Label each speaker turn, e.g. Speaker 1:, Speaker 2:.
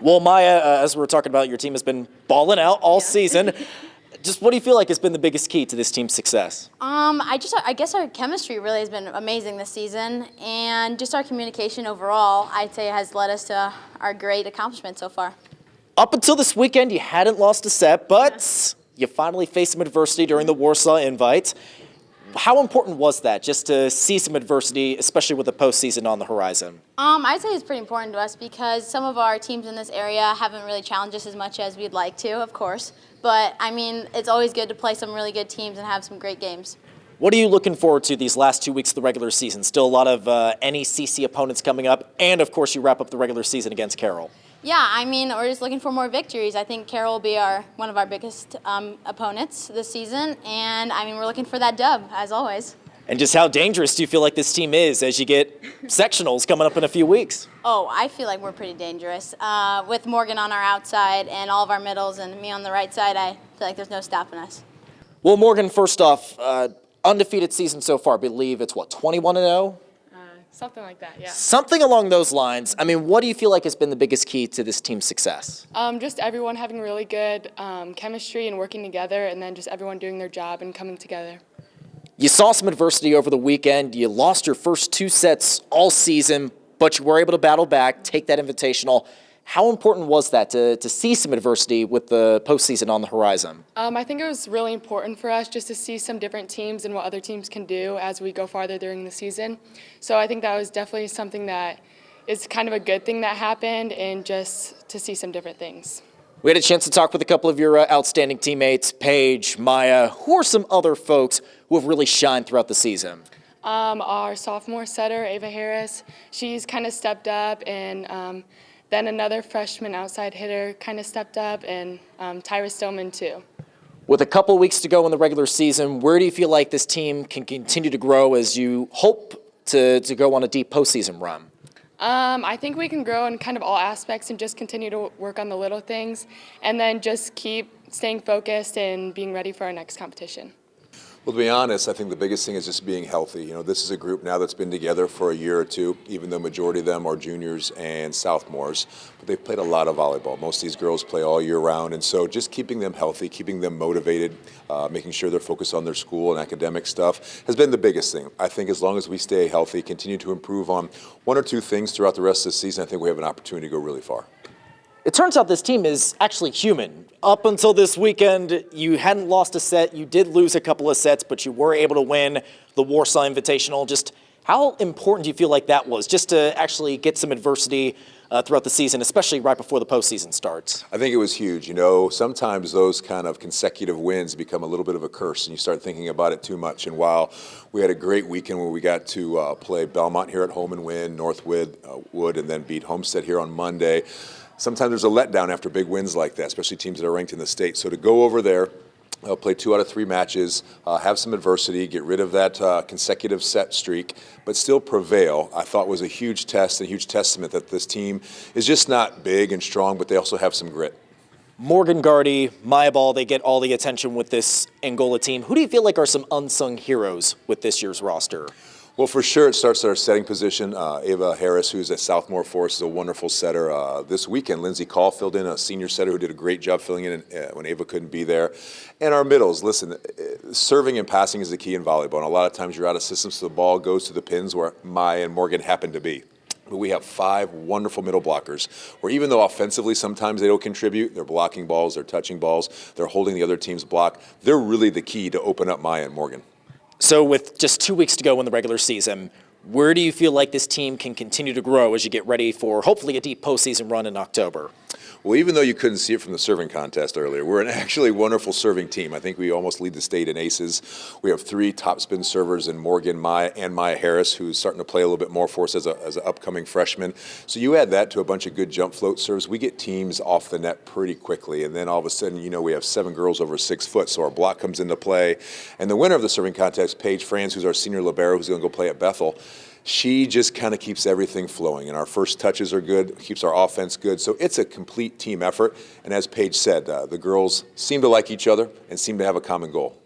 Speaker 1: Well, Maya, as we're talking about, your team has been balling out all season. Just what do you feel like has been the biggest key to this team's success?
Speaker 2: I guess our chemistry really has been amazing this season, and just our communication overall, I'd say, has led us to our great accomplishment so far.
Speaker 1: Up until this weekend, you hadn't lost a set, but you finally faced some adversity during the Warsaw Invite. How important was that, just to see some adversity, especially with the postseason on the horizon?
Speaker 2: I'd say it's pretty important to us because some of our teams in this area haven't really challenged us as much as we'd like to, of course. But, I mean, it's always good to play some really good teams and have some great games.
Speaker 1: What are you looking forward to these last 2 weeks of the regular season? Still a lot of NECC opponents coming up, and, of course, you wrap up the regular season against Carroll.
Speaker 2: Yeah, I mean, we're just looking for more victories. I think Carroll will be one of our biggest opponents this season, and, I mean, we're looking for that dub, as always.
Speaker 1: And just how dangerous do you feel like this team is as you get sectionals coming up in a few weeks?
Speaker 2: Oh, I feel like we're pretty dangerous. With Morgan on our outside and all of our middles and me on the right side, I feel like there's no stopping us.
Speaker 1: Well, Morgan, first off, undefeated season so far. I believe it's, 21-0?
Speaker 3: Something like that, yeah.
Speaker 1: Something along those lines. I mean, what do you feel like has been the biggest key to this team's success?
Speaker 3: Just everyone having really good chemistry and working together, and then just everyone doing their job and coming together.
Speaker 1: You saw some adversity over the weekend. You lost your first 2 sets all season, but you were able to battle back, take that invitational. How important was that to see some adversity with the postseason on the horizon?
Speaker 3: I think it was really important for us just to see some different teams and what other teams can do as we go farther during the season. So I think that was definitely something that is kind of a good thing that happened, and just to see some different things.
Speaker 1: We had a chance to talk with a couple of your outstanding teammates, Paige, Maya. Who are some other folks who have really shined throughout the season?
Speaker 3: Our sophomore setter, Ava Harris, she's kind of stepped up, and then another freshman outside hitter kind of stepped up, and Tyra Stillman too.
Speaker 1: With a couple weeks to go in the regular season, where do you feel like this team can continue to grow as you hope to go on a deep postseason run?
Speaker 3: I think we can grow in kind of all aspects and just continue to work on the little things, and then just keep staying focused and being ready for our next competition.
Speaker 4: Well, to be honest, I think the biggest thing is just being healthy. You know, this is a group now that's been together for a year or two, even though majority of them are juniors and sophomores, but they've played a lot of volleyball. Most of these girls play all year round, and so just keeping them healthy, keeping them motivated, making sure they're focused on their school and academic stuff has been the biggest thing. I think as long as we stay healthy, continue to improve on 1 or 2 things throughout the rest of the season, I think we have an opportunity to go really far.
Speaker 1: It turns out this team is actually human. Up until this weekend, you hadn't lost a set. You did lose a couple of sets, but you were able to win the Warsaw Invitational. Just how important do you feel like that was, just to actually get some adversity throughout the season, especially right before the postseason starts?
Speaker 4: I think it was huge. You know, sometimes those kind of consecutive wins become a little bit of a curse, and you start thinking about it too much. And while we had a great weekend where we got to play Belmont here at home and win, Northwood, and then beat Homestead here on Monday, sometimes there's a letdown after big wins like that, especially teams that are ranked in the state. So to go over there, play 2 out of 3 matches, have some adversity, get rid of that consecutive set streak, but still prevail, I thought was a huge test and a huge testament that this team is just not big and strong, but they also have some grit.
Speaker 1: Morgan, Gaerte, Mya Ball, they get all the attention with this Angola team. Who do you feel like are some unsung heroes with this year's roster?
Speaker 4: Well, for sure, it starts at our setting position. Ava Harris, who's at sophomore for us, is a wonderful setter. This weekend, Lindsay Call filled in, a senior setter who did a great job filling in when Ava couldn't be there. And our middles, listen, serving and passing is the key in volleyball. And a lot of times you're out of systems, so the ball goes to the pins where Maya and Morgan happen to be. But we have 5 wonderful middle blockers where even though offensively sometimes they don't contribute, they're blocking balls, they're touching balls, they're holding the other team's block. They're really the key to open up Maya and Morgan.
Speaker 1: So with just 2 weeks to go in the regular season, where do you feel like this team can continue to grow as you get ready for hopefully a deep postseason run in October?
Speaker 4: Well, even though you couldn't see it from the serving contest earlier, we're an actually wonderful serving team. I think we almost lead the state in aces. We have 3 top spin servers in Morgan, Maya, and Maya Harris, who's starting to play a little bit more for us as an upcoming freshman. So you add that to a bunch of good jump float serves, we get teams off the net pretty quickly. And then all of a sudden, you know, we have 7 girls over 6 foot, so our block comes into play. And the winner of the serving contest, Paige Franz, who's our senior libero, who's going to go play at Bethel, she just kind of keeps everything flowing, and our first touches are good, keeps our offense good. So it's a complete team effort, and as Paige said, the girls seem to like each other and seem to have a common goal.